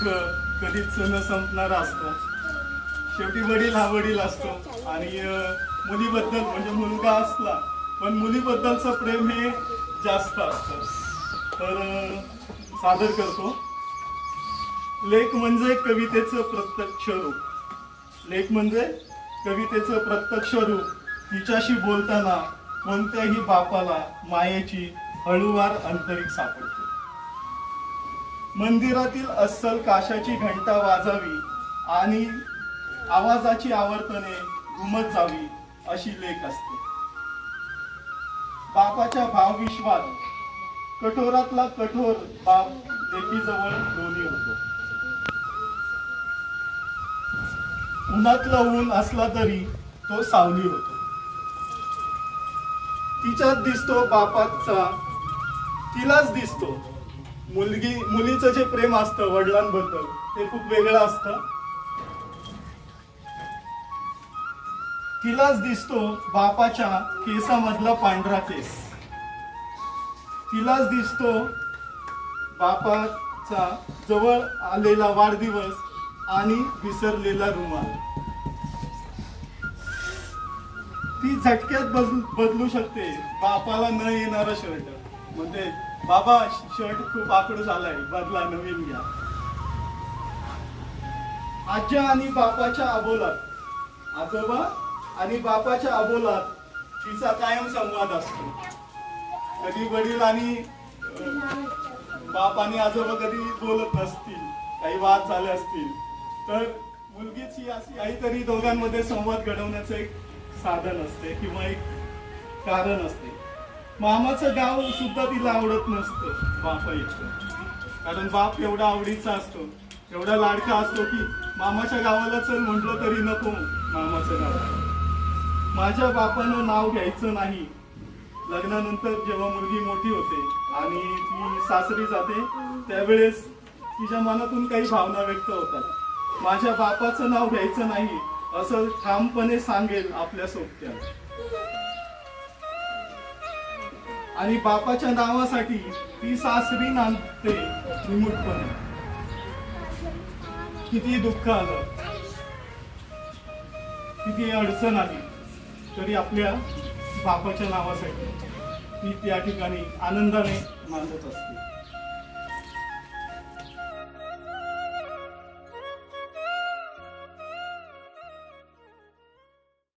दुःख कधीच न संपणारा असतो. शेवटी वडील हा वडील असतो आणि मुलीबद्दल म्हणजे मुलगा असला पण मुलीबद्दलचं प्रेम हे जास्त असतं. तर सादर करतो. लेक म्हणजे कवितेचं प्रत्यक्ष रूप. लेक म्हणजे कवितेचं प्रत्यक्ष रूप. तिच्याशी बोलताना कोणत्याही बापाला मायेची हळूवार अंतरिक सापडते. मंदिरातील अस्सल काशाची घंटा वाजावी आणि आवाजाची आवर्तने घुमत जावी अशी लेक असते. बापाच्या भावविश्वात कठोरातला कठोर बाप लेकीजवळ दोन्ही होतो. उन्हातलं ऊन असला तरी तो सावली होतो. तिच्यात दिसतो बापाचा, तिलाच दिसतो. मुलीचं जे प्रेम असतं वडिलांबद्दल ते खूप वेगळं असतं. तिलाच दिसतो बापाच्या केसामधला पांढरा केस. तिलाच दिसतो बापाचा जवळ आलेला वाढदिवस आणि विसरलेला रुमाल. ती झटक्यात बदलू शकते बापाला न येणारा शर्ट. म्हणजे बाबा शर्ट खूप आकडू झालाय, बदला, नवीन घ्या. आज्या आणि बापाच्या अबोलात, आजोबा आणि बापाच्या अबोलात तिचा कायम संवाद असतो. कधी वडील आणि बाप आणि आजोबा कधी बोलत नसतील, काही वाद झाले असतील तर मुलगीच ही अशी काहीतरी दोघांमध्ये संवाद घडवण्याचं एक साधन असते किंवा एक कारण असते. मामाचं गाव सुद्धा तिला आवडत नसतं बापा इतकं. कारण बाप एवढा आवडीचा असतो, एवढा लाडका असतो की मामाच्या गावाला चल म्हटलं तरी नको मामाचं गाव. माझ्या बापानं नाव घ्यायचं नाही. लग्नानंतर जेव्हा मुलगी मोठी होते आणि ती सासरी जाते त्यावेळेस तिच्या मनातून काही भावना व्यक्त होतात. माझ्या बापाचं नाव घ्यायचं नाही असं ठामपणे सांगेल आपल्या सोबत्यात. आणि बापाच्या नावासाठी ती सासरी नांदते निमूटपणे. किती दुःख आलं, किती अडचण आली तरी आपल्या बापाच्या नावासाठी ती त्या ठिकाणी आनंदाने नांदत असते.